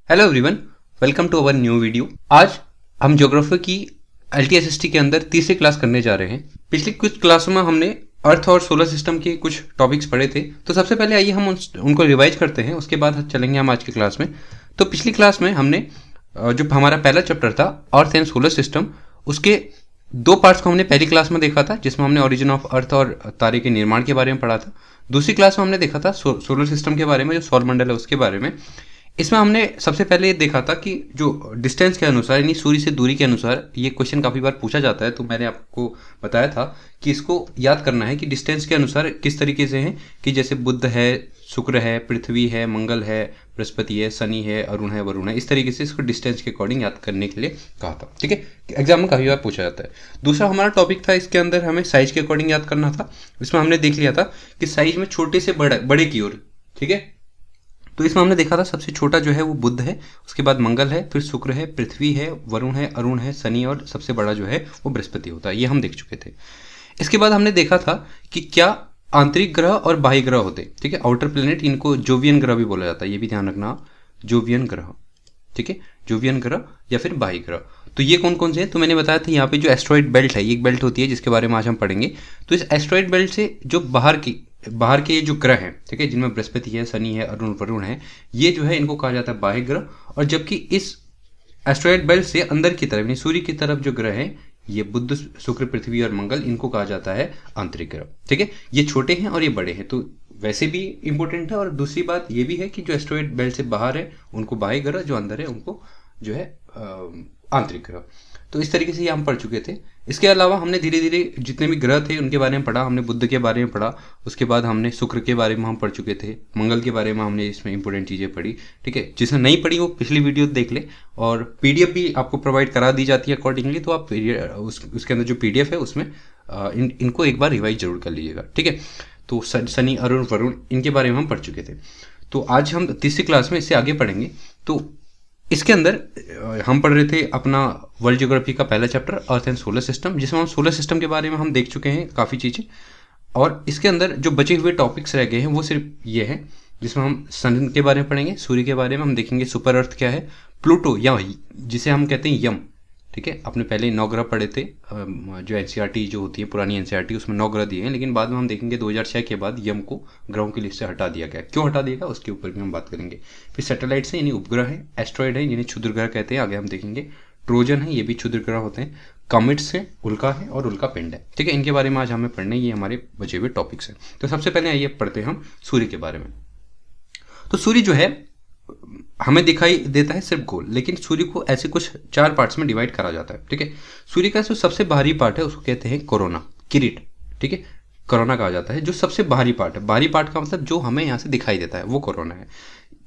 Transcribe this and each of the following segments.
Hello everyone, welcome to our new video. आज हम geography की LTSST के अंदर तीसरी क्लास करने जा रहे हैं। पिछली कुछ क्लासों में हमने अर्थ और सोलर सिस्टम के कुछ टॉपिक्स पढ़े थे, तो सबसे पहले आइए हम उनको रिवाइज करते हैं, उसके बाद चलेंगे हम आज की क्लास में। तो पिछली क्लास में हमने जो हमारा पहला चैप्टर था अर्थ एंड सोलर सिस्टम, उसके दो पार्ट्स को हमने पहली क्लास में देखा था, जिसमें हमने ओरिजिन ऑफ अर्थ और तारे के निर्माण के बारे में पढ़ा था। दूसरी क्लास में हमने देखा था सोलर सिस्टम के बारे में, जो सौर मंडल है उसके बारे में। इसमें हमने सबसे पहले ये देखा था कि जो डिस्टेंस के अनुसार यानी सूर्य से दूरी के अनुसार, ये क्वेश्चन काफ़ी बार पूछा जाता है, तो मैंने आपको बताया था कि इसको याद करना है कि डिस्टेंस के अनुसार किस तरीके से है कि जैसे बुध है, शुक्र है, पृथ्वी है, मंगल है, बृहस्पति है, शनि है, अरुण है, वरुण है, इस तरीके से इसको डिस्टेंस के अकॉर्डिंग याद करने के लिए कहा था। ठीक है, एग्जाम में काफ़ी बार पूछा जाता है। दूसरा हमारा टॉपिक था, इसके अंदर हमें साइज के अकॉर्डिंग याद करना था। इसमें हमने देख लिया था कि साइज में छोटे से बड़े की ओर। ठीक है, तो इसमें हमने देखा था सबसे छोटा जो है वो बुध है, उसके बाद मंगल है, फिर शुक्र है, पृथ्वी है, वरुण है, अरुण है, शनि, और सबसे बड़ा जो है वो बृहस्पति होता है। ये हम देख चुके थे। इसके बाद हमने देखा था कि क्या आंतरिक ग्रह और बाह्य ग्रह होते। ठीक है, आउटर प्लेनेट, इनको जोवियन ग्रह भी बोला जाता है, ये भी ध्यान रखना, जोवियन ग्रह। ठीक है, जोवियन ग्रह या फिर बाह्य ग्रह। तो ये कौन कौन से हैं, तो मैंने बताया था यहाँ पे जो एस्ट्रॉइड बेल्ट है, ये एक बेल्ट होती है जिसके बारे में आज हम पढ़ेंगे। तो इस एस्ट्रॉइड बेल्ट से जो बाहर के जो ग्रह हैं, ठीक है, जिनमें बृहस्पति है, शनि है, अरुण, वरुण है, ये जो है इनको कहा जाता है बाह्य ग्रह। और जबकि इस एस्ट्रॉइड बेल्ट से अंदर की तरफ यानी सूर्य की तरफ जो ग्रह हैं, ये बुध, शुक्र, पृथ्वी और मंगल, इनको कहा जाता है आंतरिक ग्रह। ठीक है, ये छोटे हैं और ये बड़े हैं, तो वैसे भी इंपॉर्टेंट है। और दूसरी बात ये भी है कि जो एस्ट्रॉइड बेल्ट से बाहर है उनको बाह्य ग्रह, जो अंदर है उनको जो है आंतरिक ग्रह। तो इस तरीके से ये हम पढ़ चुके थे। इसके अलावा हमने धीरे धीरे जितने भी ग्रह थे उनके बारे में पढ़ा। हमने बुध के बारे में पढ़ा, उसके बाद हमने शुक्र के बारे में हम पढ़ चुके थे, मंगल के बारे में हमने इसमें इंपॉर्टेंट चीज़ें पढ़ी। ठीक है, जिसने नहीं पढ़ी वो पिछली वीडियो देख ले, और PDF भी आपको प्रोवाइड करा दी जाती है अकॉर्डिंगली, तो आप उसके अंदर जो PDF है उसमें इनको एक बार रिवाइज जरूर कर लीजिएगा। ठीक है, तो शनि, अरुण, वरुण, इनके बारे में हम पढ़ चुके थे। तो आज हम तीसरी क्लास में इससे आगे पढ़ेंगे। तो इसके अंदर हम पढ़ रहे थे अपना वर्ल्ड ज्योग्राफी का पहला chapter earth and solar system, जिसमें हम सोलर सिस्टम के बारे में हम देख चुके हैं काफ़ी चीज़ें। और इसके अंदर जो बचे हुए टॉपिक्स रह गए हैं वो सिर्फ ये हैं, जिसमें हम सन के बारे में पढ़ेंगे, सूर्य के बारे में हम देखेंगे, सुपर अर्थ क्या है, प्लूटो या जिसे हम कहते हैं यम। ठीक है, आपने पहले 9 ग्रह पढ़े थे, जो NCERT जो होती है पुरानी NCERT, उसमें 9 ग्रह दिए हैं, लेकिन बाद में हम देखेंगे 2006 के बाद यम को ग्रहों की लिस्ट से हटा दिया गया। क्यों हटा दिया गया उसके ऊपर भी हम बात करेंगे। फिर सैटेलाइट्स हैं, यानी उपग्रह है, एस्ट्रॉइड है, यानी क्षुद्र ग्रह कहते हैं, आगे हम देखेंगे। ट्रोजन है, ये भी क्षुद्र ग्रह होते हैं। कॉमेट्स हैं, उल्का है और उल्का पिंड है। ठीक है, इनके बारे में आज हमें पढ़ने, ये हमारे बचे हुए टॉपिक्स हैं। तो सबसे पहले आइए पढ़ते हैं हम सूर्य के बारे में। तो सूर्य जो है हमें दिखाई देता है सिर्फ गोल, लेकिन सूर्य को ऐसे कुछ 4 पार्ट्स में डिवाइड करा जाता है। ठीक है, सूर्य का जो सबसे बाहरी पार्ट है उसको कहते हैं कोरोना, किरीट। ठीक है, कोरोना कहा जाता है जो सबसे बाहरी पार्ट है। बाहरी पार्ट का मतलब जो हमें यहाँ से दिखाई देता है वो कोरोना है।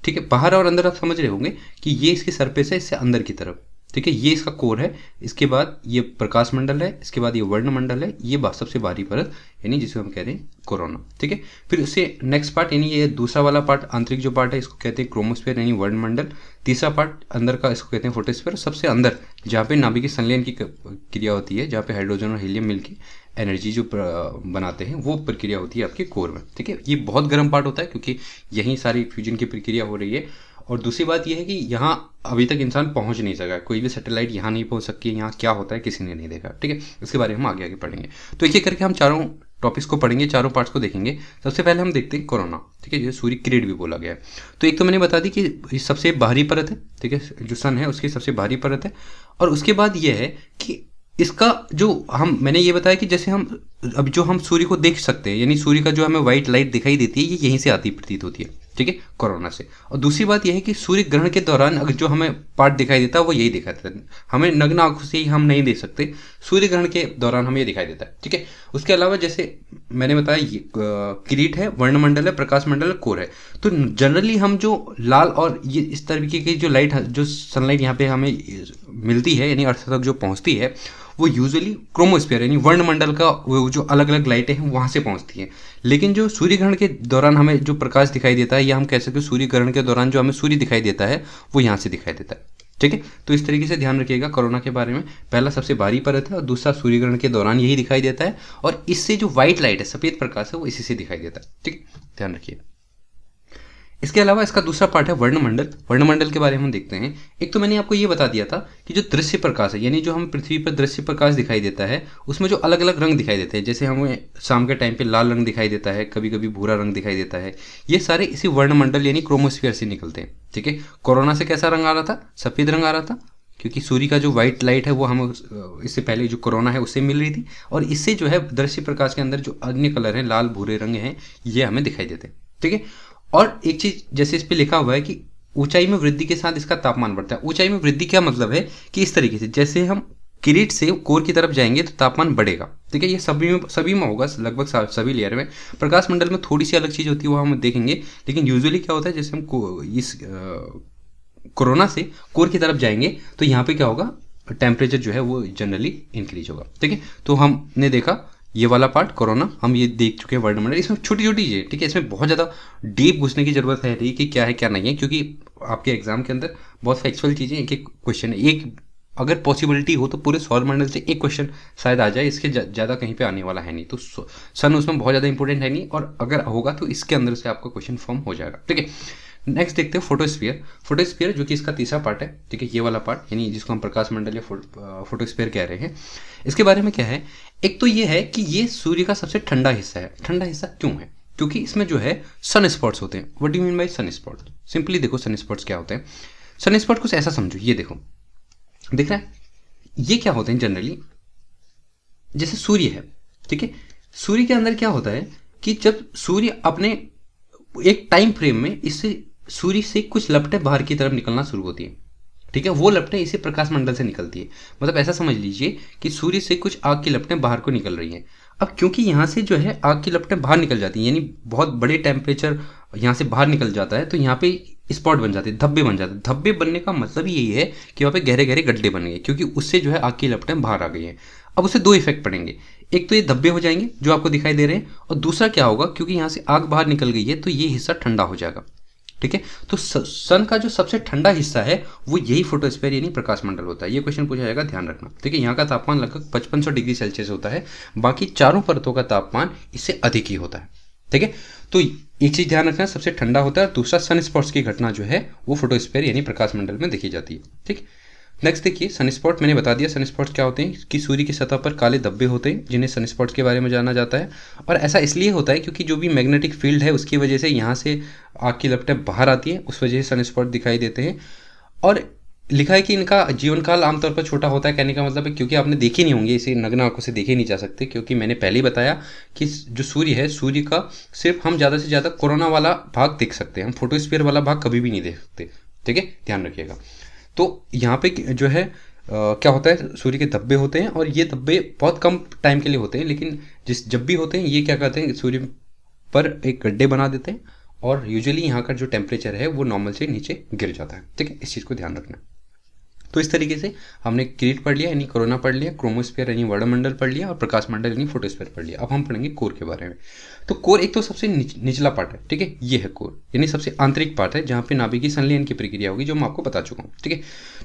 ठीक है, बाहर और अंदर आप समझ रहे होंगे कि ये इसकी सरफेस है, इससे अंदर की तरफ। ठीक है, ये इसका कोर है, इसके बाद ये प्रकाश मंडल है, इसके बाद ये वर्ण मंडल है, ये सबसे बाहरी परत यानी जिसे हम कह रहे हैं कोरोना। ठीक है, फिर उससे नेक्स्ट पार्ट यानी ये दूसरा वाला पार्ट, आंतरिक जो पार्ट है, इसको कहते हैं क्रोमोस्फेयर यानी वर्ण मंडल। तीसरा पार्ट अंदर का, इसको कहते हैं फोटोस्फेयर। सबसे अंदर जहाँ पे नाभिकीय संलयन की क्रिया होती है, जहाँ पे हाइड्रोजन और हीलियम मिलकर एनर्जी जो बनाते हैं, वो प्रक्रिया होती है आपके कोर में। ठीक है, ये बहुत गर्म पार्ट होता है क्योंकि यहीं सारी फ्यूजन की प्रक्रिया हो रही है। और दूसरी बात यह है कि यहाँ अभी तक इंसान पहुँच नहीं सका, कोई भी सैटेलाइट यहाँ नहीं पहुँच सकती है, यहाँ क्या होता है किसी ने नहीं देखा। ठीक है, इसके बारे में हम आगे पढ़ेंगे। तो एक एक करके हम चारों टॉपिक्स को पढ़ेंगे, चारों पार्ट्स को देखेंगे। सबसे पहले हम देखते हैं कोरोना। ठीक है, जो सूर्य किरीट भी बोला गया है। तो एक तो मैंने बता दी कि सबसे बाहरी परत है। ठीक है, जो सन है उसकी सबसे बाहरी परत है। और उसके बाद यह है कि इसका जो मैंने ये बताया कि जैसे हम सूर्य को देख सकते हैं, यानी सूर्य का जो हमें व्हाइट लाइट दिखाई देती है, ये यहीं से आती प्रतीत होती है। ठीक है, कोरोना से। और दूसरी बात यह है कि सूर्य ग्रहण के दौरान अगर जो हमें पार्ट दिखाई देता है वो यही दिखाई देता है। हमें नग्न आंखों से ही हम नहीं देख सकते, सूर्य ग्रहण के दौरान हमें ये दिखाई देता है। ठीक है, उसके अलावा जैसे मैंने बताया ये किरीट है, वर्णमंडल है, प्रकाश मंडल है, कोर है। तो जनरली हम जो लाल और ये इस तरीके की जो लाइट, जो सनलाइट यहाँ पे हमें मिलती है यानी अर्थ तक जो पहुँचती है, वो यूजुअली क्रोमोस्फेयर यानी वर्णमंडल का वो जो अलग अलग लाइटें हैं वहाँ से पहुँचती हैं। लेकिन जो सूर्य ग्रहण के दौरान हमें जो प्रकाश दिखाई देता है, या हम कह सकते हैं सूर्य ग्रहण के दौरान जो हमें सूर्य दिखाई देता है वो यहाँ से दिखाई देता है। ठीक है, तो इस तरीके से ध्यान रखिएगा कोरोना के बारे में। पहला सबसे बाहरी परत है और दूसरा सूर्य ग्रहण के दौरान यही दिखाई देता है, और इससे जो व्हाइट लाइट है, सफ़ेद प्रकाश है, वो इसी से दिखाई देता है। ठीक है, ध्यान रखिए। इसके अलावा इसका दूसरा पार्ट है वर्णमंडल। वर्णमंडल के बारे में हम देखते हैं। एक तो मैंने आपको ये बता दिया था कि जो दृश्य प्रकाश है, यानी जो हम पृथ्वी पर दृश्य प्रकाश दिखाई देता है, उसमें जो अलग अलग रंग दिखाई देते हैं, जैसे हमें शाम के टाइम पे लाल रंग दिखाई देता है, कभी कभी भूरा रंग दिखाई देता है, ये सारे इसी वर्णमंडल यानी क्रोमोस्फीयर से निकलते हैं। ठीक है, कोरोना से कैसा रंग आ रहा था? सफ़ेद रंग आ रहा था, क्योंकि सूर्य का जो व्हाइट लाइट है वो हम इससे पहले जो कोरोना है उससे मिल रही थी, और इससे जो है दृश्य प्रकाश के अंदर जो अन्य कलर हैं, लाल भूरे रंग हैं, ये हमें दिखाई देते हैं। ठीक है, और एक चीज जैसे इस पे लिखा हुआ है कि ऊंचाई में वृद्धि के साथ इसका तापमान बढ़ता है। ऊंचाई में वृद्धि क्या मतलब है कि इस तरीके से जैसे हम किरीट से कोर की तरफ जाएंगे तो तापमान बढ़ेगा। ठीक है, ये सभी में होगा, लगभग सभी लेयर में। प्रकाश मंडल में थोड़ी सी अलग चीज होती है, वो हम देखेंगे, लेकिन यूजुअली क्या होता है, जैसे हम इस कोरोना से कोर की तरफ जाएंगे तो यहाँ पे क्या होगा, टेम्परेचर जो है वो जनरली इंक्रीज होगा। ठीक है, तो हमने देखा ये वाला पार्ट कोरोना, हम ये देख चुके हैं वर्णमंडल। इसमें छोटी छोटी चीज़ें, ठीक है, इसमें बहुत ज़्यादा डीप घुसने की जरूरत है नहीं कि क्या है क्या नहीं है, क्योंकि आपके एग्जाम के अंदर बहुत फैक्चुअल चीज़ें, एक एक क्वेश्चन है, एक अगर पॉसिबिलिटी हो तो पूरे सौरमंडल से एक क्वेश्चन शायद आ जाए, इसके ज़्यादा कहीं पे आने वाला है नहीं। तो सन उसमें बहुत ज़्यादा इंपॉर्टेंट है नहीं, और अगर होगा तो इसके अंदर से आपका क्वेश्चन फॉर्म हो जाएगा। ठीक है, नेक्स्ट देखते हैं फोटोस्फीयर। फोटोस्फीयर जो कि इसका तीसरा पार्ट है, ठीक है, ये वाला पार्ट यानी जिसको हम प्रकाश मंडल या फोटोस्फीयर कह रहे हैं। इसके बारे में क्या है, एक तो ये है कि ये सूर्य का सबसे ठंडा हिस्सा है। ठंडा हिस्सा क्यों है? क्योंकि इसमें जो है सन स्पॉट्स होते हैं। What do you mean by sun spots? Simply देखो सन स्पॉट्स क्या होते हैं। सन स्पॉट कुछ ऐसा समझो, ये देखो, दिख रहा है, ये क्या होते हैं जनरली, जैसे सूर्य है, ठीक है, सूर्य के अंदर क्या होता है कि जब सूर्य अपने एक टाइम फ्रेम में इससे सूर्य से कुछ लपटें बाहर की तरफ निकलना शुरू होती है। ठीक है, वो लपटें इसे प्रकाश मंडल से निकलती है। मतलब ऐसा समझ लीजिए कि सूर्य से कुछ आग की लपटें बाहर को निकल रही हैं। अब क्योंकि यहाँ से जो है आग की लपटें बाहर निकल जाती हैं, यानी बहुत बड़े टेम्परेचर यहाँ से बाहर निकल जाता है, तो यहाँ पे स्पॉट बन जाते हैं, धब्बे बन जाते हैं। धब्बे बनने का मतलब यही है कि वहाँ पे गहरे गहरे गड्ढे बन गए, क्योंकि उससे जो है आग की लपटें बाहर आ गई हैं। अब उससे दो इफेक्ट पड़ेंगे, एक तो ये धब्बे हो जाएंगे जो आपको दिखाई दे रहे हैं, और दूसरा क्या होगा, क्योंकि यहाँ से आग बाहर निकल गई है तो ये हिस्सा ठंडा हो जाएगा। ठीक है, तो सन का जो सबसे ठंडा हिस्सा है वो यही फोटोस्फीयर यानी प्रकाश मंडल होता है। ये क्वेश्चन पूछा जाएगा, ध्यान रखना। ठीक है, यहाँ का तापमान लगभग 5500 डिग्री सेल्सियस होता है, बाकी चारों परतों का तापमान इससे अधिक ही होता है। ठीक है, तो एक चीज ध्यान रखना, सबसे ठंडा होता है, और दूसरा सन स्पॉट्स की घटना जो है वो फोटोस्फीयर यानी प्रकाश मंडल में देखी जाती है। ठीक, नेक्स्ट देखिए सन स्पॉट। मैंने बता दिया सन स्पॉट्स क्या होते हैं, कि सूर्य की सतह पर काले धब्बे होते हैं जिन्हें सन स्पॉट्स के बारे में जाना जाता है। और ऐसा इसलिए होता है क्योंकि जो भी मैग्नेटिक फील्ड है उसकी वजह से यहाँ से आग की लपटें बाहर आती हैं, उस वजह से सन स्पॉट दिखाई देते हैं। और लिखा है कि इनका जीवन काल आमतौर पर छोटा होता है। कहने का मतलब है क्योंकि आपने देखे नहीं होंगे, इसे नग्न आंखों से देखे नहीं जा सकते, क्योंकि मैंने पहले ही बताया कि जो सूर्य है, सूर्य का सिर्फ हम ज़्यादा से ज़्यादा कोरोना वाला भाग देख सकते हैं, हम फोटोस्फीयर वाला भाग कभी भी नहीं देख सकते। ठीक है, ध्यान रखिएगा। तो यहाँ पे जो है क्या होता है, सूर्य के धब्बे होते हैं, और ये धब्बे बहुत कम टाइम के लिए होते हैं, लेकिन जब भी होते हैं ये क्या करते हैं, सूर्य पर एक गड्ढे बना देते हैं, और यूजुअली यहाँ का जो टेम्परेचर है वो नॉर्मल से नीचे गिर जाता है। ठीक है, इस चीज़ को ध्यान रखना। तो इस तरीके से हमने किरीट पढ़ लिया यानी कोरोना पढ़ लिया, क्रोमोस्फीयर यानी वर्णमंडल पढ़ लिया, और प्रकाश मंडल यानी फोटोस्फीयर पढ़ लिया। अब हम पढ़ेंगे कोर के बारे में। तो कोर एक तो सबसे निचला पार्ट है, ठीक है, ये है कोर, यानी सबसे आंतरिक पार्ट है जहाँ पे नाभिकीय संलयन की प्रक्रिया होगी, जो मैं आपको बता चुका हूँ। ठीक है,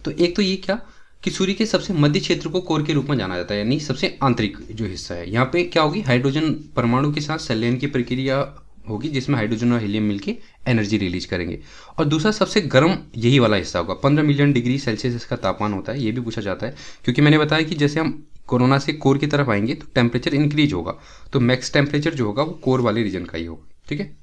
तो एक तो ये क्या कि सूर्य के सबसे मध्य क्षेत्र को कोर के रूप में जाना जाता है, यानी सबसे आंतरिक जो हिस्सा है। यहाँ पे क्या होगी, हाइड्रोजन परमाणु के साथ संलयन की प्रक्रिया होगी, जिसमें हाइड्रोजन और हीलियम मिलके एनर्जी रिलीज करेंगे। और दूसरा सबसे गर्म यही वाला हिस्सा होगा, 15 मिलियन डिग्री सेल्सियस इसका तापमान होता है। ये भी पूछा जाता है, क्योंकि मैंने बताया कि जैसे हम कोरोना से कोर की तरफ आएंगे तो टेम्परेचर इंक्रीज होगा, तो मैक्स टेम्परेचर जो होगा वो कोर वाले रीजन का ही होगा। ठीक है,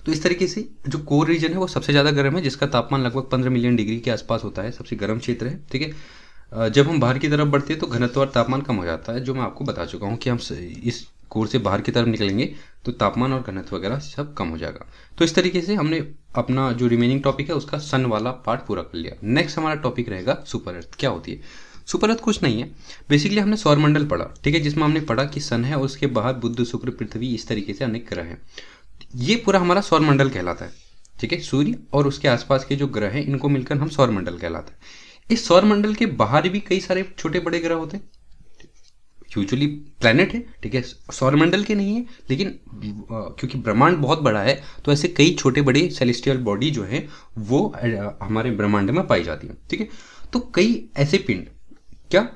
तो इस तरीके से जो कोर रीजन है वो सबसे ज़्यादा गर्म है, जिसका तापमान लगभग 15 मिलियन डिग्री के आसपास होता है, सबसे गर्म क्षेत्र है। ठीक है, जब हम बाहर की तरफ बढ़ते हैं तो घनत्व और तापमान कम हो जाता है, जो मैं आपको बता चुका हूँ कि हम इस कोर से बाहर की तरफ निकलेंगे तो तापमान और घनत्व वगैरह सब कम हो जाएगा। तो इस तरीके से हमने अपना जो रिमेनिंग टॉपिक है उसका सन वाला पार्ट पूरा कर लिया। नेक्स्ट हमारा टॉपिक रहेगा सुपर अर्थ। क्या होती है सुपर अर्थ? कुछ नहीं है, बेसिकली हमने सौरमंडल पढ़ा, ठीक है, जिसमें हमने पढ़ा कि सन है और उसके बाहर बुध, शुक्र, पृथ्वी, इस तरीके से अनेक ग्रह हैं। ये पूरा हमारा सौरमंडल कहलाता है। ठीक है, सूर्य और उसके आसपास के जो ग्रह हैं इनको मिलकर हम सौरमंडल कहलाते हैं। इस सौरमंडल के बाहर भी कई सारे छोटे बड़े ग्रह होते हैं, यूजुअली प्लैनेट है। ठीक है, सौरमंडल के नहीं है, लेकिन क्योंकि ब्रह्मांड बहुत बड़ा है तो ऐसे कई छोटे बड़े सेलेस्टियल बॉडी जो है वो हमारे ब्रह्मांड में पाई जाती है। ठीक है, तो कई ऐसे पिंड क्या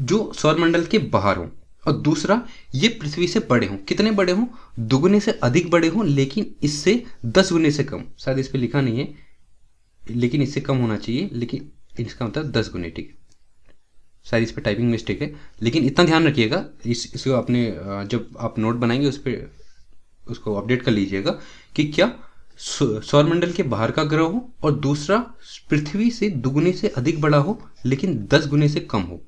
जो सौरमंडल के बाहर हों, और दूसरा ये पृथ्वी से बड़े हों। कितने बड़े हों? दुगने से अधिक बड़े हों, लेकिन इससे 10 गुने से कम। शायद इस पे लिखा नहीं है, लेकिन इससे कम होना चाहिए, लेकिन इसका मतलब 10 गुने, ठीक है। शायद इस पे टाइपिंग मिस्टेक है, लेकिन इतना ध्यान रखिएगा, इसको अपने जब आप नोट बनाएंगे उस पर उसको अपडेट कर लीजिएगा कि क्या सौरमंडल के बाहर का ग्रह हो और दूसरा पृथ्वी से दुगने से अधिक बड़ा हो लेकिन 10 गुने से कम हो,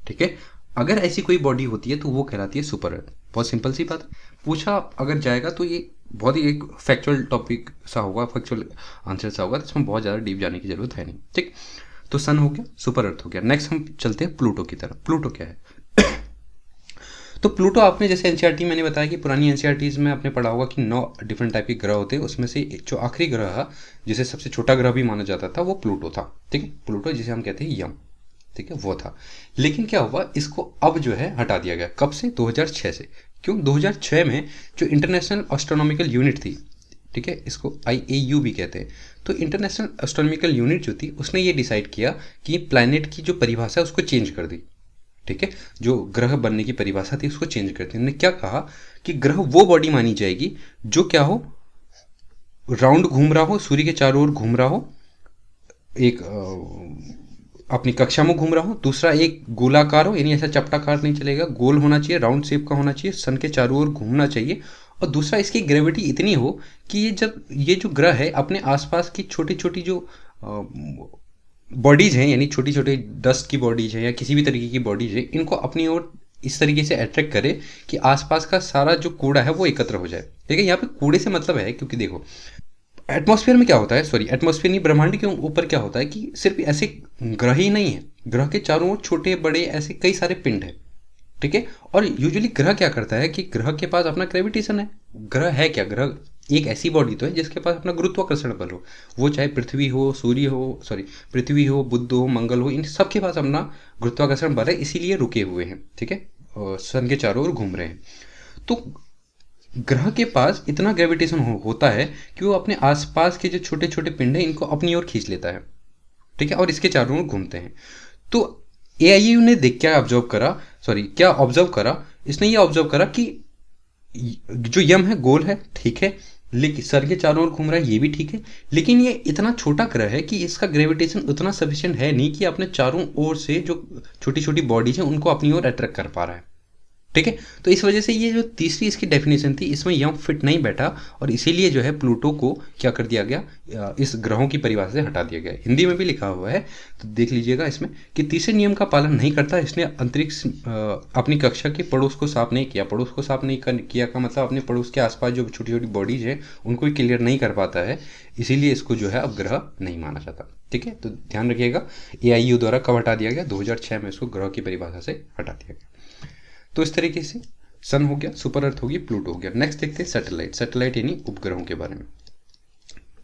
ठीक है। अगर ऐसी कोई बॉडी होती है तो वो कहलाती है सुपर अर्थ। बहुत सिंपल सी बात है। पूछा अगर जाएगा तो ये बहुत ही एक फैक्चुअल टॉपिक सा होगा, फैक्चुअल आंसर सा होगा, तो इसमें बहुत ज़्यादा डीप जाने की जरूरत है नहीं, ठीक। तो सन हो गया, सुपर अर्थ हो गया। नेक्स्ट हम चलते हैं प्लूटो की तरफ। प्लूटो क्या है? तो प्लूटो आपने जैसे एनसीईआरटी मैंने बताया कि पुरानी एनसीईआरटीज में आपने पढ़ा होगा कि 9 डिफरेंट टाइप के ग्रह होते हैं। उसमें से जो आखिरी ग्रह है, जिसे सबसे छोटा ग्रह भी माना जाता था, वो प्लूटो था, ठीक है। प्लूटो जिसे हम कहते हैं यम, ठीक है, वो था। लेकिन क्या हुआ, इसको अब जो है हटा दिया गया। कब से? 2006 से। क्यों? 2006 में जो इंटरनेशनल एस्ट्रोनॉमिकल यूनिट थी, ठीक है, इसको IAU भी कहते हैं, तो इंटरनेशनल एस्ट्रोनॉमिकल यूनिट जो थी उसने ये डिसाइड किया कि ये प्लैनेट की जो परिभाषा है उसको चेंज कर दी, ठीक है। जो ग्रह बनने की परिभाषा थी उसको चेंज कर दी। उन्होंने क्या कहा कि ग्रह वो बॉडी मानी जाएगी जो क्या हो, राउंड घूम रहा हो, सूर्य के चारों ओर घूम रहा हो, एक अपनी कक्षा में घूम रहा हो, दूसरा एक गोलाकार हो, यानी ऐसा चपटाकार नहीं चलेगा, गोल होना चाहिए, राउंड शेप का होना चाहिए, सन के चारों ओर घूमना चाहिए, और दूसरा इसकी ग्रेविटी इतनी हो कि ये जो ग्रह है अपने आसपास की छोटी छोटी जो बॉडीज हैं, यानी छोटी छोटी डस्ट की बॉडीज है या किसी भी तरीके की बॉडीज है, इनको अपनी ओर इस तरीके से अट्रैक्ट करे कि आसपास का सारा जो कूड़ा है वो एकत्र हो जाए, ठीक है। यहाँ पे कूड़े से मतलब है, क्योंकि देखो एटमॉस्फेयर में क्या होता है, सॉरी एटमॉस्फेयर नहीं, ब्रह्मांड के ऊपर क्या होता है कि सिर्फ ऐसे ग्रह ही नहीं है, ग्रह के चारों ओर छोटे बड़े ऐसे कई सारे पिंड है, ठीक है। और यूजुअली ग्रह क्या करता है कि ग्रह के पास अपना ग्रेविटेशन है। ग्रह है क्या? ग्रह एक ऐसी बॉडी तो है जिसके पास अपना गुरुत्वाकर्षण बल हो, वो चाहे पृथ्वी हो, सूर्य हो, सॉरी पृथ्वी हो, बुध हो, मंगल हो, इन सब के पास अपना गुरुत्वाकर्षण बल है, इसीलिए रुके हुए हैं, ठीक है, सन के चारों ओर घूम रहे हैं। तो ग्रह के पास इतना ग्रेविटेशन होता है कि वो अपने आसपास के जो छोटे छोटे पिंड हैं इनको अपनी ओर खींच लेता है, ठीक है, और इसके चारों ओर घूमते हैं। तो AIU ने क्या ऑब्जर्व करा, इसने ये ऑब्जर्व करा कि जो यम है गोल है, ठीक है, लेकिन सर के चारों ओर घूम रहा है, ये भी ठीक है, लेकिन ये इतना छोटा ग्रह है कि इसका ग्रेविटेशन उतना सफिशिएंट है नहीं कि अपने चारों ओर से जो छोटी छोटी बॉडीज हैं उनको अपनी ओर अट्रैक्ट कर पा रहा है, ठीक है। तो इस वजह से ये जो तीसरी इसकी डेफिनेशन थी इसमें यम फिट नहीं बैठा, और इसीलिए जो है प्लूटो को क्या कर दिया गया, इस ग्रहों की परिभाषा से हटा दिया गया। हिंदी में भी लिखा हुआ है, तो देख लीजिएगा इसमें कि तीसरे नियम का पालन नहीं करता, इसने अंतरिक्ष अपनी कक्षा के पड़ोस को साफ नहीं किया। पड़ोस को साफ नहीं किया का मतलब अपने पड़ोस के आसपास जो छोटी छोटी बॉडीज है उनको ही क्लियर नहीं कर पाता है, इसीलिए इसको जो है अब ग्रह नहीं माना जाता, ठीक है। तो ध्यान रखिएगा AIU द्वारा कब हटा दिया गया? 2006 में इसको ग्रह की परिभाषा से हटा दिया गया। तो इस तरीके से सन हो गया, सुपर अर्थ होगी, प्लूटो हो गया। नेक्स्ट देखते हैं सैटेलाइट। सैटेलाइट यानी उपग्रहों के बारे में,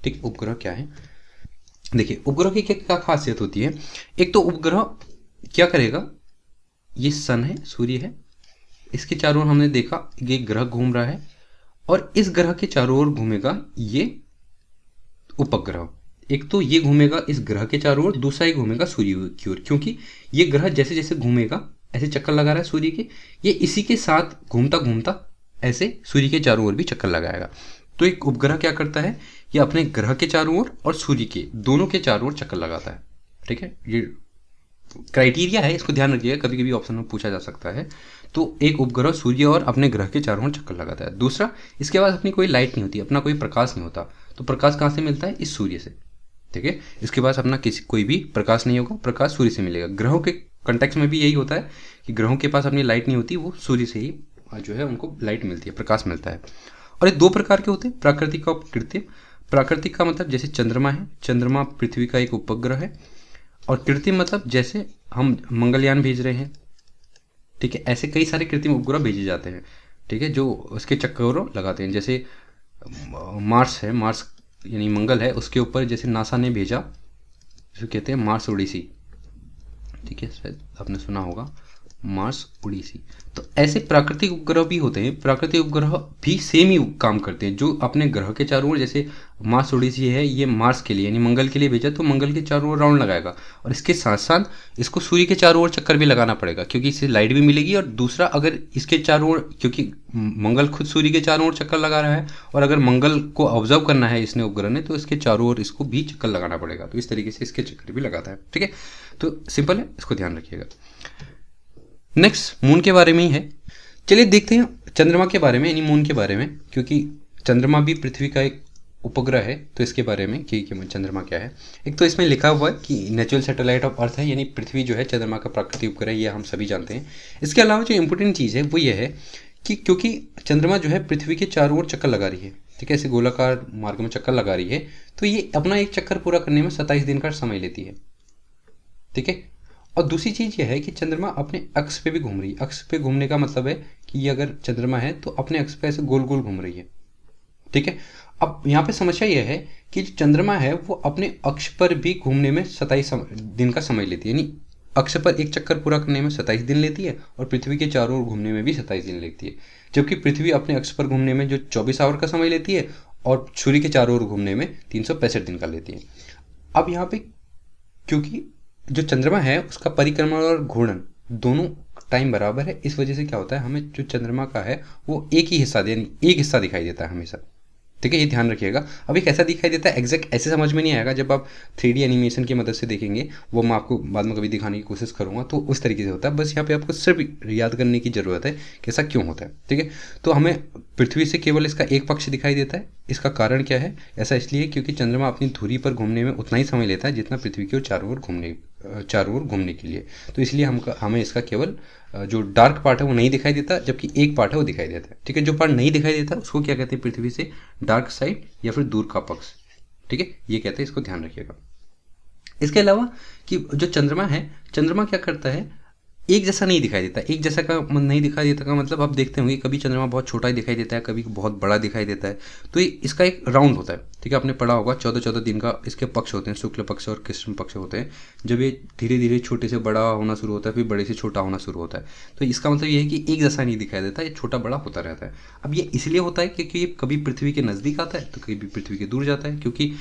ठीक। उपग्रह क्या है? देखिए उपग्रह की क्या खासियत होती है। एक तो उपग्रह क्या करेगा, ये सन है, सूर्य है, इसके चारों ओर हमने देखा ये ग्रह घूम रहा है, और इस ग्रह के चारों ओर घूमेगा ये उपग्रह। एक तो ये घूमेगा इस ग्रह के चारों ओर, दूसरा ये घूमेगा सूर्य की ओर, क्योंकि ये ग्रह जैसे जैसे घूमेगा, ऐसे चक्कर लगा रहा है सूर्य के, ये इसी के साथ घूमता घूमता ऐसे सूर्य के चारों ओर भी चक्कर लगाएगा। तो एक उपग्रह क्या करता है, ये अपने ग्रह के चारों ओर और सूर्य के दोनों के चारों ओर चक्कर लगाता है, ठीक है। ये क्राइटेरिया है, इसको ध्यान रखिएगा, कभी कभी ऑप्शन में पूछा जा सकता है। तो एक उपग्रह सूर्य और अपने ग्रह के चारों ओर चक्कर लगाता है। दूसरा, इसके पास अपनी कोई लाइट नहीं होती, अपना कोई प्रकाश नहीं होता। तो प्रकाश कहाँ से मिलता है? इस सूर्य से, ठीक है। इसके पास अपना कोई भी प्रकाश नहीं होगा, प्रकाश सूर्य से मिलेगा। ग्रहों के कंटेक्स्ट में भी यही होता है कि ग्रहों के पास अपनी लाइट नहीं होती, वो सूर्य से ही जो है उनको लाइट मिलती है, प्रकाश मिलता है। और ये दो प्रकार के होते हैं, प्राकृतिक और कृत्रिम। प्राकृतिक का मतलब जैसे चंद्रमा है, चंद्रमा पृथ्वी का एक उपग्रह है। और कृत्रिम मतलब जैसे हम मंगलयान भेज रहे हैं, ठीक है, ऐसे कई सारे कृत्रिम उपग्रह भेजे जाते हैं, ठीक है, जो उसके चक्करों लगाते हैं। जैसे मार्स है, मार्स यानी मंगल है, उसके ऊपर जैसे नासा ने भेजा, जिसे कहते हैं मार्स ओडिसी, ठीक है, शायद आपने सुना होगा मार्स, ओडिसी। तो ऐसे प्राकृतिक उपग्रह भी होते हैं, प्राकृतिक उपग्रह भी सेम ही काम करते हैं, जो अपने ग्रह के चारों ओर, जैसे मार्स ओडिसी है, ये मार्स के लिए यानी मंगल के लिए भेजा तो मंगल के चारों ओर राउंड लगाएगा, और इसके साथ साथ इसको सूर्य के चारों ओर चक्कर भी लगाना पड़ेगा, क्योंकि इससे लाइट भी मिलेगी। और दूसरा, अगर इसके चारों ओर, क्योंकि मंगल खुद सूर्य के चारों ओर चक्कर लगा रहा है, और अगर मंगल को ऑब्जर्व करना है इसने उपग्रह ने, तो इसके चारों ओर इसको भी चक्कर लगाना पड़ेगा। तो इस तरीके से इसके चक्कर भी लगाता है। ठीक है, तो सिंपल है, इसको ध्यान रखिएगा। नेक्स्ट मून के बारे में ही है। चलिए देखते हैं चंद्रमा के बारे में, यानी मून के बारे में, क्योंकि चंद्रमा भी पृथ्वी का एक उपग्रह है, तो इसके बारे में कि चंद्रमा क्या है। एक तो इसमें लिखा हुआ है कि नेचुरल सैटेलाइट ऑफ अर्थ है, यानी पृथ्वी जो है चंद्रमा का प्राकृतिक उपग्रह, ये हम सभी जानते हैं। इसके अलावा जो इंपॉर्टेंट चीज़ है वो ये है कि क्योंकि चंद्रमा जो है पृथ्वी के चारों ओर चक्कर लगा रही है, ठीक है, ऐसे गोलाकार मार्ग में चक्कर लगा रही है, तो ये अपना एक चक्कर पूरा करने में 27 दिन का समय लेती है। ठीक है, और दूसरी चीज़ यह है कि चंद्रमा अपने अक्ष पे भी घूम रही है। अक्ष पे घूमने का मतलब है कि ये अगर चंद्रमा है तो अपने अक्ष पे ऐसे गोल गोल घूम रही है। ठीक है, अब यहाँ पे समस्या यह है कि जो चंद्रमा है वो अपने अक्ष पर भी घूमने में 27 दिन का समय लेती है, यानी अक्ष पर एक चक्कर पूरा करने में 27 दिन लेती है, और पृथ्वी के चारों ओर घूमने में भी 27 दिन लेती है। जबकि पृथ्वी अपने अक्ष पर घूमने में जो 24 आवर का समय लेती है, और सूर्य के चारों ओर घूमने में 365 दिन का लेती है। अब यहाँ पे क्योंकि जो चंद्रमा है उसका परिक्रमण और घूर्णन दोनों टाइम बराबर है, इस वजह से क्या होता है, हमें जो चंद्रमा का है वो एक ही हिस्सा, यानी एक हिस्सा दिखाई देता है हमेशा। ठीक है, ये ध्यान रखिएगा। अब ये कैसा दिखाई देता है एग्जैक्ट ऐसे समझ में नहीं आएगा, जब आप 3D एनिमेशन की मदद से देखेंगे, वो मैं आपको बाद में कभी दिखाने की कोशिश करूँगा, तो उस तरीके से होता है। बस यहाँ पे आपको सिर्फ याद करने की ज़रूरत है कि ऐसा क्यों होता है। ठीक है, तो हमें पृथ्वी से केवल इसका एक पक्ष दिखाई देता है। इसका कारण क्या है, ऐसा इसलिए क्योंकि चंद्रमा अपनी धुरी पर घूमने में उतना ही समय लेता है जितना पृथ्वी के चारों ओर घूमने के लिए। तो इसलिए हमें इसका केवल जो डार्क पार्ट है वो नहीं दिखाई देता, जबकि एक पार्ट है वो दिखाई देता है। ठीक है, जो पार्ट नहीं दिखाई देता उसको क्या कहते हैं, पृथ्वी से डार्क साइड या फिर दूर का पक्ष। ठीक है, ये कहते हैं, इसको ध्यान रखिएगा। इसके अलावा कि जो चंद्रमा है, चंद्रमा क्या करता है, एक जैसा नहीं दिखाई देता। एक जैसा का नहीं दिखाई देता का मतलब आप देखते होंगे कभी चंद्रमा बहुत छोटा ही दिखाई देता है, कभी बहुत बड़ा दिखाई देता है। तो ये इसका एक राउंड होता है। ठीक है, आपने पढ़ा होगा 14-14 दिन का इसके पक्ष होते हैं, शुक्ल पक्ष और कृष्ण पक्ष होते हैं। जब ये धीरे धीरे छोटे से बड़ा होना शुरू होता है, फिर बड़े से छोटा होना शुरू होता है। तो इसका मतलब ये है कि एक जैसा नहीं दिखाई देता, ये छोटा बड़ा होता रहता है। अब ये इसलिए होता है क्योंकि ये कभी पृथ्वी के नज़दीक आता है तो कभी पृथ्वी के दूर जाता है, क्योंकि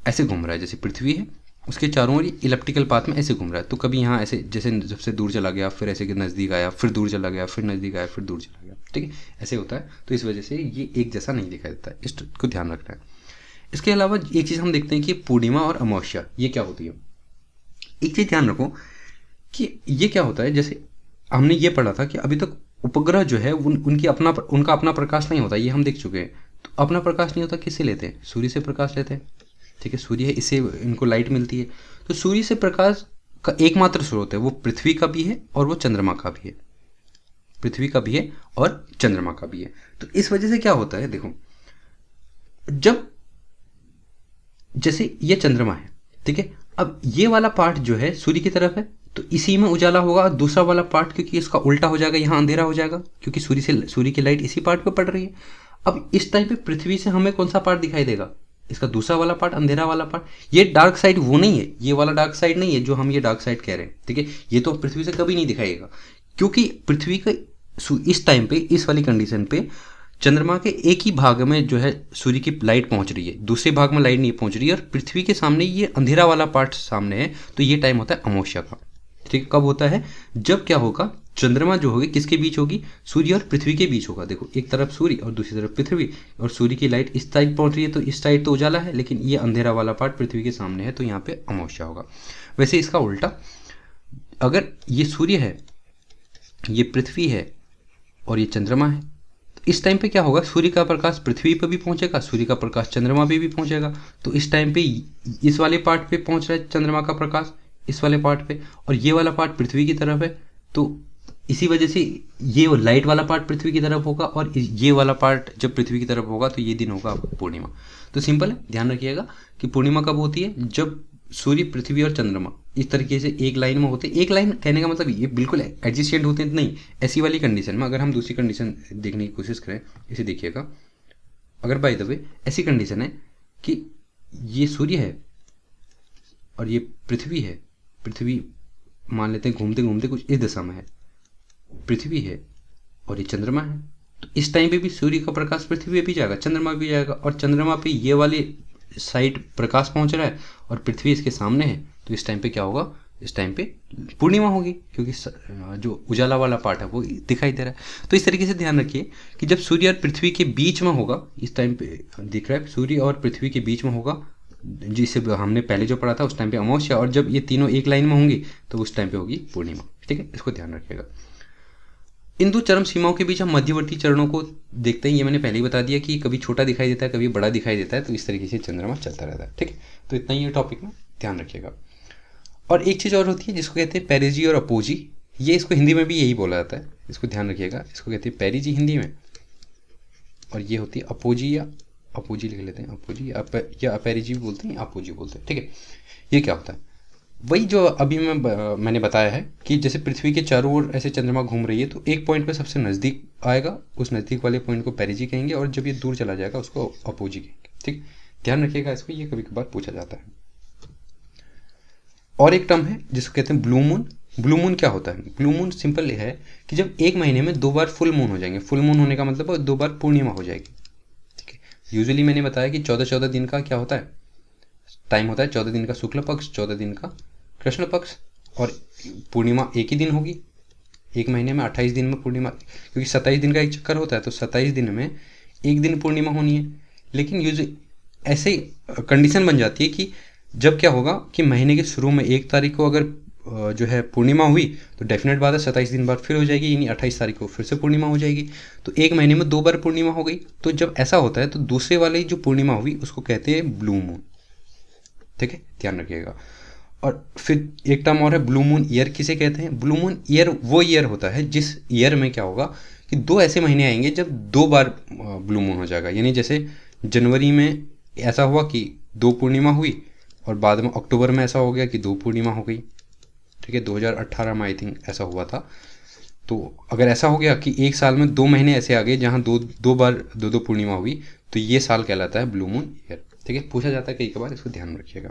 ऐसे घूम रहा है, जैसे पृथ्वी है उसके चारों ओर इलेप्टिकल पाथ में ऐसे घूम रहा है। तो कभी यहाँ ऐसे, जैसे जब से दूर चला गया, फिर ऐसे के नज़दीक आया, फिर दूर चला गया, फिर नज़दीक आया, फिर दूर चला गया। ठीक है, ऐसे होता है। तो इस वजह से ये एक जैसा नहीं दिखाई देता है, इसको ध्यान रखना है। इसके अलावा एक चीज़ हम देखते हैं कि पूर्णिमा और अमावस्या ये क्या होती है। एक चीज़ ध्यान रखो कि ये क्या होता है, जैसे हमने ये पढ़ा था कि अभी तक उपग्रह जो है उनका अपना प्रकाश नहीं होता, ये हम देख चुके हैं। तो अपना प्रकाश नहीं होता, किससे लेते हैं, सूर्य से प्रकाश लेते हैं। ठीक है, सूर्य है, इससे इनको लाइट मिलती है। तो सूर्य से प्रकाश का एकमात्र स्रोत है वो पृथ्वी का भी है और वो चंद्रमा का भी है, पृथ्वी का भी है और चंद्रमा का भी है। तो इस वजह से क्या होता है, देखो, जब जैसे ये चंद्रमा है, ठीक है, अब ये वाला पार्ट जो है सूर्य की तरफ है तो इसी में उजाला होगा। दूसरा वाला पार्ट क्योंकि इसका उल्टा हो जाएगा, यहाँ अंधेरा हो जाएगा, क्योंकि सूर्य की लाइट इसी पार्ट पे पड़ रही है। अब इस टाइम पे पृथ्वी से हमें कौन सा पार्ट दिखाई देगा, इसका दूसरा वाला पार्ट, अंधेरा वाला पार्ट। ये डार्क साइड वो नहीं है, ये वाला डार्क साइड नहीं है जो हम ये डार्क साइड कह रहे हैं। ठीक है, ये तो पृथ्वी से कभी नहीं दिखाएगा, क्योंकि पृथ्वी का इस टाइम पे, इस वाली कंडीशन पे चंद्रमा के एक ही भाग में जो है सूर्य की लाइट पहुंच रही है, दूसरे भाग में लाइट नहीं पहुंच रही है, और पृथ्वी के सामने ये अंधेरा वाला पार्ट सामने है। तो ये टाइम होता है अमावस्या का। ठीक है, कब होता है, जब क्या होगा, चंद्रमा जो होगी किसके बीच होगी, सूर्य और पृथ्वी के बीच होगा। देखो, एक तरफ सूर्य और दूसरी तरफ पृथ्वी, और सूर्य की लाइट इस साइड पहुंच रही है तो इस साइड तो उजाला है, लेकिन ये अंधेरा वाला पार्ट पृथ्वी के सामने है, तो यहाँ पे अमावस्या होगा। वैसे इसका उल्टा, अगर ये सूर्य है, ये पृथ्वी है और ये चंद्रमा है, तो इस टाइम पे क्या होगा, सूर्य का प्रकाश पृथ्वी पर भी पहुंचेगा, सूर्य का प्रकाश चंद्रमा पे भी पहुंचेगा। तो इस टाइम पे इस वाले पार्ट पे पहुंच रहा है चंद्रमा का प्रकाश, इस वाले पार्ट पे, और ये वाला पार्ट पृथ्वी की तरफ है। तो इसी वजह से ये लाइट वाला पार्ट पृथ्वी की तरफ होगा, और ये वाला पार्ट जब पृथ्वी की तरफ होगा तो ये दिन होगा आपका पूर्णिमा। तो सिंपल है, ध्यान रखिएगा कि पूर्णिमा कब होती है, जब सूर्य, पृथ्वी और चंद्रमा इस तरीके से एक लाइन में होते हैं। एक लाइन कहने का मतलब ये बिल्कुल एडजस्टेंट होते हैं नहीं, ऐसी वाली कंडीशन में। अगर हम दूसरी कंडीशन देखने की कोशिश करें, इसे देखिएगा, अगर बाय द वे ऐसी कंडीशन है कि ये सूर्य है और ये पृथ्वी है, पृथ्वी मान लेते हैं घूमते घूमते कुछ इस दिशा में है, पृथ्वी है और ये चंद्रमा है, तो इस टाइम पे भी सूर्य का प्रकाश पृथ्वी पे भी जाएगा, चंद्रमा भी जाएगा, और चंद्रमा पे ये वाली साइड प्रकाश पहुंच रहा है और पृथ्वी इसके सामने है, तो इस टाइम पे क्या होगा, इस टाइम पे पूर्णिमा होगी, क्योंकि जो उजाला वाला पार्ट है वो दिखाई दे रहा है। तो इस तरीके से ध्यान रखिए कि जब सूर्य और पृथ्वी के बीच में होगा, इस टाइम पे दिख रहा है सूर्य और पृथ्वी के बीच में होगा, जिसे हमने पहले जो पढ़ा था उस टाइम पे अमावस्या, और जब ये तीनों एक लाइन में होंगी तो उस टाइम पे होगी पूर्णिमा। ठीक है, इसको ध्यान रखिएगा। इन दो चरम सीमाओं के बीच हम मध्यवर्ती चरणों को देखते हैं। ये मैंने पहले ही बता दिया कि कभी छोटा दिखाई देता है, कभी बड़ा दिखाई देता है, तो इस तरीके से चंद्रमा चलता रहता है। ठीक है, तो इतना ही टॉपिक में ध्यान रखिएगा। और एक चीज़ और होती है जिसको कहते हैं पेरिजी और अपोजी, ये इसको हिंदी में भी यही बोला जाता है, इसको ध्यान रखिएगा। इसको कहते हैं पेरिजी हिंदी में, और ये होती है अपोजी, या अपोजी लिख लेते हैं, अपोजी या अपेरिजी भी बोलते हैं, अपोजी बोलते हैं। ठीक है, ये क्या होता है, वही जो अभी मैंने बताया है कि जैसे पृथ्वी के चारों ओर ऐसे चंद्रमा घूम रही है, तो एक पॉइंट पे सबसे नज़दीक आएगा, उस नज़दीक वाले पॉइंट को पेरिजी कहेंगे, और जब ये दूर चला जाएगा उसको अपोजी कहेंगे। ठीक, ध्यान रखिएगा इसको, ये कभी कभार पूछा जाता है। और एक टर्म है जिसको कहते हैं ब्लू मून। ब्लू मून क्या होता है? ब्लू मून सिंपल है कि जब एक महीने में 2 बार फुल मून हो जाएंगे। फुल मून होने का मतलब 2 बार पूर्णिमा हो जाएगी। ठीक है, यूजुअली मैंने बताया कि 14-14 दिन का क्या होता है, टाइम होता है। 14 दिन का शुक्ल पक्ष, 14 दिन का कृष्ण पक्ष, और पूर्णिमा एक ही दिन होगी। एक महीने में 28 दिन में पूर्णिमा, क्योंकि 27 दिन का एक चक्कर होता है, तो 27 दिन में एक दिन पूर्णिमा होनी है। लेकिन ऐसे कंडीशन बन जाती है कि जब क्या होगा कि महीने के शुरू में 1 तारीख को अगर जो है पूर्णिमा हुई, तो डेफिनेट बात है 27 दिन बाद फिर हो जाएगी, यानी 28 तारीख को फिर से पूर्णिमा हो जाएगी। तो एक महीने में 2 बार पूर्णिमा हो गई। तो जब ऐसा होता है तो दूसरे वाली जो पूर्णिमा हुई उसको कहते हैं ब्लू मून। ठीक है, ध्यान रखिएगा। और फिर एक टर्म और है ब्लू मून ईयर। किसे कहते हैं? ब्लू मून ईयर वो ईयर होता है जिस ईयर में क्या होगा कि 2 ऐसे महीने आएंगे जब 2 बार ब्लू मून हो जाएगा। यानी जैसे जनवरी में ऐसा हुआ कि 2 पूर्णिमा हुई, और बाद में अक्टूबर में ऐसा हो गया कि 2 पूर्णिमा हो गई। ठीक है, 2018 में आई थिंक ऐसा हुआ था। तो अगर ऐसा हो गया कि एक साल में 2 महीने ऐसे आ गए जहाँ दो बार 2 पूर्णिमा हुई, तो ये साल कहलाता है ब्लू मून ईयर। ठीक है, पूछा जाता है कई बार, इसको ध्यान रखिएगा।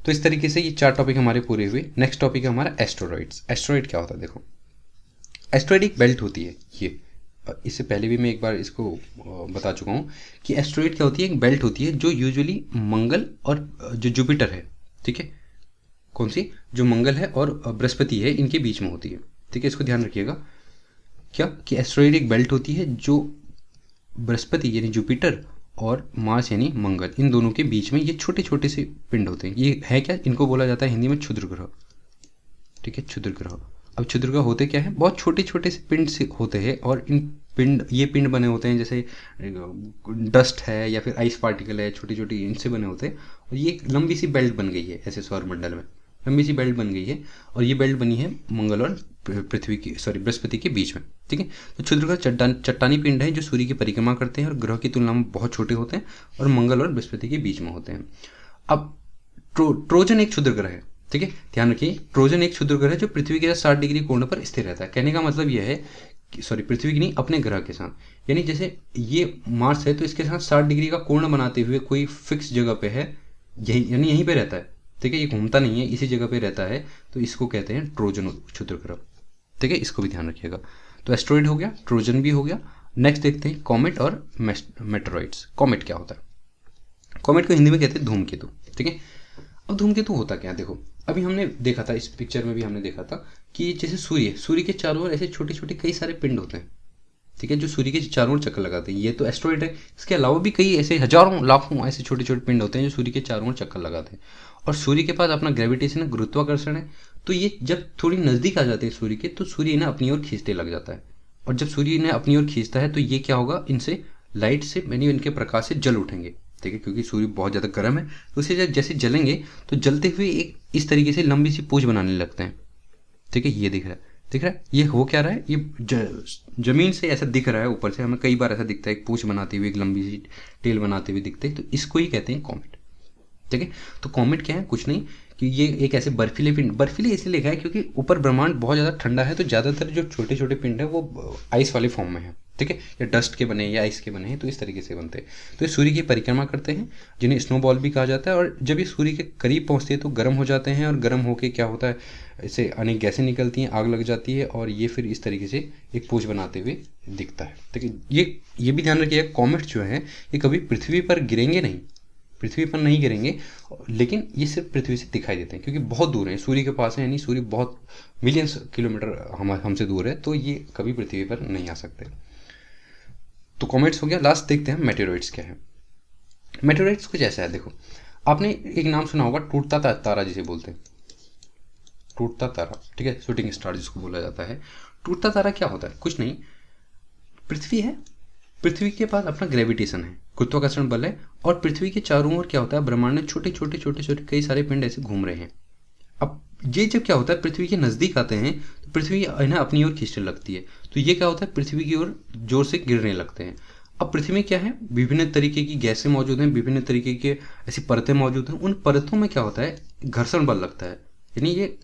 तो इस तरीके से ये 4 टॉपिक हमारे पूरे हुए। नेक्स्ट टॉपिक है हमारा एस्टेरॉइड्स। एस्टेरॉइड क्या होता है? देखो, एस्टेरॉइड एक बेल्ट होती है। ये इससे पहले भी मैं एक बार इसको बता चुका हूँ कि एस्टेरॉइड क्या होती है, एक बेल्ट होती है जो यूजुअली मंगल और जो जुपिटर है, ठीक है, कौन सी, जो मंगल है और बृहस्पति है, इनके बीच में होती है। ठीक है, इसको ध्यान रखिएगा क्या कि एस्टेरॉइड एक बेल्ट होती है जो बृहस्पति यानी जुपिटर और मार्स यानी मंगल, इन दोनों के बीच में ये छोटे छोटे से पिंड होते हैं। ये है क्या, इनको बोला जाता है हिंदी में क्षुद्र ग्रह। ठीक है, क्षुद्र ग्रह। अब क्षुद्र ग्रह होते क्या है, बहुत छोटे छोटे से पिंड से होते हैं, और ये पिंड बने होते हैं जैसे डस्ट है या फिर आइस पार्टिकल है, छोटी छोटी इनसे बने होते हैं। और ये एक लंबी सी बेल्ट बन गई है ऐसे सौरमंडल में, लंबी सी बेल्ट बन गई है, और ये बेल्ट बनी है मंगल और बृहस्पति के बीच में। ठीक है, तो क्षुद्र ग्रह चट्टानी पिंड है जो सूर्य की परिक्रमा करते हैं और ग्रह की तुलना में बहुत छोटे होते हैं, और मंगल और बृहस्पति के बीच में होते हैं। अब ट्रोजन एक क्षुद्र ग्रह है। ठीक है, ध्यान रखिए, ट्रोजन एक क्षुद्र ग्रह है जो पृथ्वी के साथ 60 डिग्री कोण पर स्थिर रहता है। कहने का मतलब यह है कि पृथ्वी की नहीं, अपने ग्रह के साथ, यानी जैसे ये मार्स है तो इसके साथ 60 डिग्री का कोण बनाते हुए कोई फिक्स जगह पे है, यानी यहीं पे रहता है। ठीक है, ये घूमता नहीं है, इसी जगह पे रहता है, तो इसको कहते हैं ट्रोजन क्षुद्र ग्रह। ठीक है, इसको भी ध्यान रखिएगा। तो एस्टेरॉइड हो गया, ट्रोजन भी हो गया। नेक्स्ट देखते हैं कॉमेट और मेटेरॉइड्स। कॉमेट क्या होता है? कॉमेट को हिंदी में कहते हैं धूमकेतु। ठीक है, अब धूमकेतु होता क्या, देखो अभी हमने देखा था, इस पिक्चर में भी हमने देखा था कि जैसे सूर्य के चारों ओर ऐसे छोटे छोटे कई सारे पिंड होते हैं। ठीक है, जो सूर्य के चारों ओर चक्कर लगाते हैं, ये तो एस्टेरॉइड है। इसके अलावा भी कई ऐसे हजारों लाखों ऐसे छोटे छोटे पिंड होते हैं जो सूर्य के चारों ओर चक्कर लगाते हैं, और सूर्य के पास अपना ग्रेविटेशन है, गुरुत्वाकर्षण है। तो ये जब थोड़ी नज़दीक आ जाते हैं सूर्य के, तो सूर्य इन्हें अपनी ओर खींचने लग जाता है, और जब सूर्य इन्हें अपनी ओर खींचता है तो ये क्या होगा, इनसे लाइट से यानी इनके प्रकाश से जल उठेंगे। ठीक है, क्योंकि सूर्य बहुत ज़्यादा गर्म है, तो उसे जैसे जलेंगे तो जलते हुए एक इस तरीके से लंबी सी पूंछ बनाने लगते हैं। ठीक है, ये दिख रहा है, ये हो क्या रहा है, ये जमीन से ऐसा दिख रहा है, ऊपर से हमें कई बार ऐसा दिखता है, एक पूंछ बनाते हुए, एक लंबी सी टेल बनाते हुए दिखते हैं, तो इसको ही कहते हैं कॉमेट। ठीक है, तो कॉमेट क्या है, कुछ नहीं कि ये एक ऐसे बर्फीले पिंड, बर्फीले इसलिए लिखा है क्योंकि ऊपर ब्रह्मांड बहुत ज़्यादा ठंडा है, तो ज़्यादातर जो छोटे छोटे पिंड है वो आइस वाले फॉर्म में है। ठीक है, या डस्ट के बने या आइस के बने हैं, तो इस तरीके से बनते हैं। तो ये सूर्य की परिक्रमा करते हैं, जिन्हें स्नोबॉल भी कहा जाता है। और जब ये सूर्य के करीब पहुंचते हैं तो गर्म हो जाते हैं, और गर्म होके क्या होता है, इससे अनेक गैसें निकलती हैं, आग लग जाती है, और ये फिर इस तरीके से एक पूंछ बनाते हुए दिखता है। ठीक है, ये भी ध्यान रखिएगा, कॉमेट जो है ये कभी पृथ्वी पर गिरेंगे नहीं, पृथ्वी पर नहीं गिरेंगे, लेकिन ये सिर्फ पृथ्वी से दिखाई देते हैं क्योंकि बहुत दूर है, सूर्य के पास है, यानी सूर्य बहुत मिलियंस किलोमीटर हमसे दूर है, तो ये कभी पृथ्वी पर नहीं आ सकते। तो कॉमेट्स हो गया। लास्ट देखते हैं मेटेरोइड्स क्या है। मेटेरोइड्स कुछ ऐसा है, देखो आपने एक नाम सुना होगा, टूटता तारा जिसे बोलते हैं, टूटता तारा, ठीक है, शूटिंग स्टार जिसको बोला जाता है। टूटता तारा क्या होता है, कुछ नहीं, पृथ्वी है, पृथ्वी के पास अपना ग्रेविटेशन है, गुरुत्वाकर्षण बल है, और पृथ्वी के चारों ओर क्या होता है, ब्रह्मांड में छोटे छोटे छोटे छोटे कई सारे पिंड ऐसे घूम रहे हैं। अब ये जब क्या होता है, पृथ्वी के नज़दीक आते हैं तो पृथ्वी इन्हें अपनी ओर खींचने लगती है, तो ये क्या होता है, पृथ्वी की ओर जोर से गिरने लगते हैं। अब पृथ्वी में क्या है, विभिन्न तरीके की गैसें मौजूद हैं, विभिन्न तरीके के ऐसी परतें मौजूद हैं, उन परतों में क्या होता है, घर्षण बल लगता है, यानी ये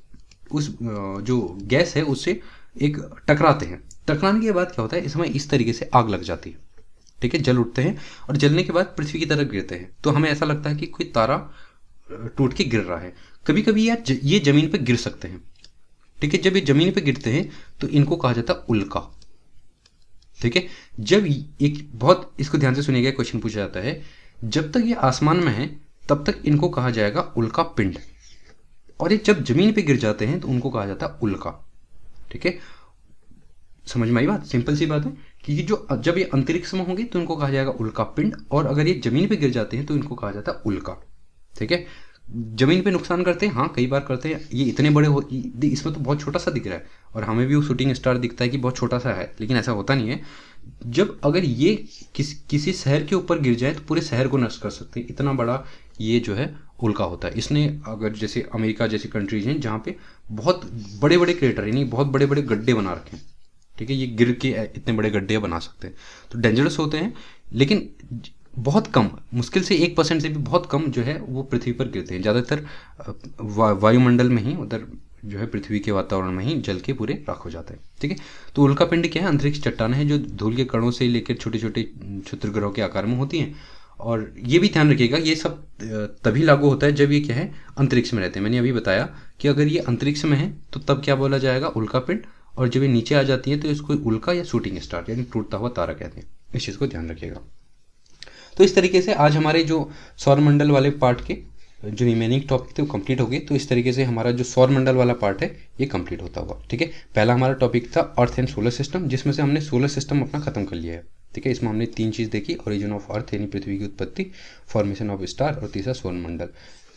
उस जो गैस है उससे एक टकराते हैं। टकराने के बाद क्या होता है, इसमें इस तरीके से आग लग जाती है, ठीक है, जल उठते हैं, और जलने के बाद पृथ्वी की तरफ गिरते हैं, तो हमें ऐसा लगता है कि कोई तारा टूट के गिर रहा है। कभी कभी यार ये जमीन पर गिर सकते हैं, ठीक है, जब ये जमीन पर गिरते हैं तो इनको कहा जाता है उल्का। ठीक है, जब एक बहुत, इसको ध्यान से सुनिएगा, क्वेश्चन पूछा जाता है, जब तक ये आसमान में है तब तक इनको कहा जाएगा उल्का पिंड, और ये जब जमीन पे गिर जाते हैं तो उनको कहा जाता है उल्का। ठीक है, समझ में आई बात, सिंपल सी बात है कि जो जब ये अंतरिक्ष में होंगे तो इनको कहा जाएगा उल्का पिंड, और अगर ये जमीन पे गिर जाते हैं तो इनको कहा जाता है उल्का। ठीक है, जमीन पे नुकसान करते हैं, हाँ कई बार करते हैं, ये इतने बड़े हो, इसमें तो बहुत छोटा सा दिख रहा है, और हमें भी वो शूटिंग स्टार दिखता है कि बहुत छोटा सा है, लेकिन ऐसा होता नहीं है। जब अगर ये किसी शहर के ऊपर गिर जाए तो पूरे शहर को नष्ट कर सकते हैं, इतना बड़ा ये जो है उल्का होता है। इसने अगर जैसे अमेरिका जैसी कंट्रीज हैं जहाँ पे बहुत बड़े बड़े क्रेटर, यानी बहुत बड़े बड़े गड्ढे बना रखे हैं, ठीक है, ये गिर के इतने बड़े गड्ढे बना सकते हैं, तो डेंजरस होते हैं, लेकिन बहुत कम, मुश्किल से 1% से भी बहुत कम जो है वो पृथ्वी पर गिरते हैं। ज़्यादातर वायुमंडल में ही, उधर जो है पृथ्वी के वातावरण में ही जल के पूरे राख हो जाते हैं। ठीक है, तो उल्का पिंड क्या है, अंतरिक्ष चट्टान है जो धूल के कणों से लेकर छोटे छोटे क्षुद्र ग्रहों के आकार में होती हैं। और ये भी ध्यान रखिएगा, ये सब तभी लागू होता है जब ये क्या है, अंतरिक्ष में रहते हैं। मैंने अभी बताया कि अगर ये अंतरिक्ष में है तो तब क्या बोला जाएगा, उल्का पिंड, और जब ये नीचे आ जाती है तो इसको उल्का या शूटिंग स्टार यानी टूटता हुआ तारा कहते हैं। इस चीज़ को ध्यान रखिएगा। तो इस तरीके से आज हमारे जो सौरमंडल वाले पार्ट के जो रिमेनिंग टॉपिक थे वो कंप्लीट हो गए। तो इस तरीके से हमारा जो सौरमंडल वाला पार्ट है ये कंप्लीट होता हुआ। ठीक है, पहला हमारा टॉपिक था अर्थ एंड सोलर सिस्टम, जिसमें से हमने सोलर सिस्टम अपना खत्म कर लिया है। ठीक है, इसमें हमने 3 चीज़ देखी, ओरिजिन ऑफ अर्थ यानी पृथ्वी की उत्पत्ति, फॉर्मेशन ऑफ स्टार, और तीसरा सौरमंडल।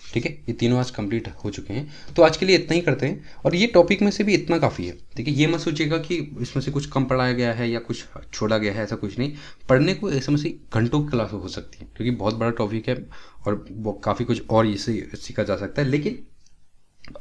ठीक है, ये तीनों आज कंप्लीट हो चुके हैं। तो आज के लिए इतना ही करते हैं, और ये टॉपिक में से भी इतना काफ़ी है। ठीक है, ये मत सोचिएगा कि इसमें से कुछ कम पढ़ाया गया है या कुछ छोड़ा गया है, ऐसा कुछ नहीं। पढ़ने को इसमें से घंटों की क्लास हो सकती है, क्योंकि बहुत बड़ा टॉपिक है और काफ़ी कुछ और इससे सीखा जा सकता है। लेकिन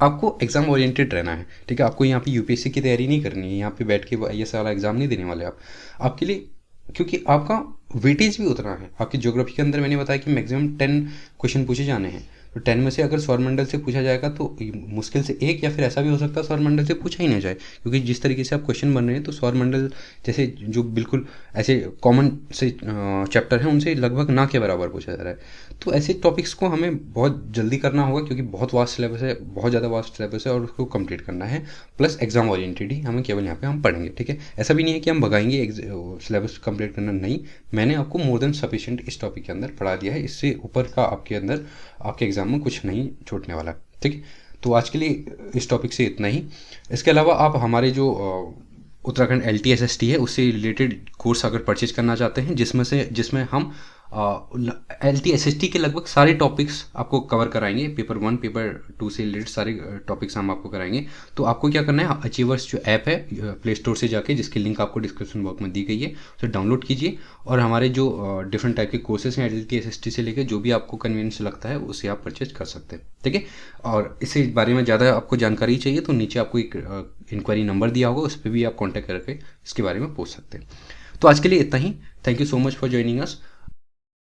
आपको एग्जाम ओरिएंटेड रहना है। ठीक है, आपको यहाँ पे यूपीएससी की तैयारी नहीं करनी है, यहाँ पे बैठ के ये सारा एग्जाम नहीं देने वाले आप। आपके लिए, क्योंकि आपका वेटेज भी उतना है। आपकी ज्योग्राफी के अंदर मैंने बताया कि मैक्सिमम 10 क्वेश्चन पूछे जाने हैं, तो 10 में से अगर सौरमंडल से पूछा जाएगा तो मुश्किल से 1, या फिर ऐसा भी हो सकता है सौरमंडल से पूछा ही ना जाए, क्योंकि जिस तरीके से आप क्वेश्चन बन रहे हैं तो सौरमंडल जैसे जो बिल्कुल ऐसे कॉमन से चैप्टर हैं उनसे लगभग ना के बराबर पूछा जा रहा है। तो ऐसे टॉपिक्स को हमें बहुत जल्दी करना होगा, क्योंकि बहुत वास्ट सिलेबस है, बहुत ज़्यादा वास्ट सिलेबस है, और उसको कंप्लीट करना है। प्लस एग्जाम ओरिएंटेड ही हमें केवल यहाँ पे हम पढ़ेंगे। ठीक है, ऐसा भी नहीं है कि हम भगाएंगे सिलेबस कंप्लीट करना, नहीं, मैंने आपको मोर देन सफिशिएंट इस टॉपिक के अंदर पढ़ा दिया है। इससे ऊपर का आपके अंदर आपके एग्जाम में कुछ नहीं छूटने वाला। ठीक है, तो आज के लिए इस टॉपिक से इतना ही। इसके अलावा आप हमारे जो उत्तराखंड LTSST है उससे रिलेटेड कोर्स अगर परचेज करना चाहते हैं, जिसमें हम LTSST के लगभग सारे टॉपिक्स आपको कवर कराएंगे, पेपर 1 पेपर 2 से रिलेटेड सारे टॉपिक्स हम आपको कराएंगे। तो आपको क्या करना है, अचीवर्स जो ऐप है प्ले स्टोर से जाके, जिसकी लिंक आपको डिस्क्रिप्शन बॉक्स में दी गई है, उसे डाउनलोड कीजिए, और हमारे जो डिफरेंट टाइप के कोर्सेज हैं LTSST से लेकर जो भी आपको कन्वीनियंस लगता है उसे आप परचेज कर सकते हैं। ठीक है, और इस बारे में ज़्यादा आपको जानकारी चाहिए तो नीचे आपको एक इंक्वायरी नंबर दिया होगा, उस पर भी आप कॉन्टैक्ट करके इसके बारे में पूछ सकते हैं। तो आज के लिए इतना ही। Thank you so much for joining us.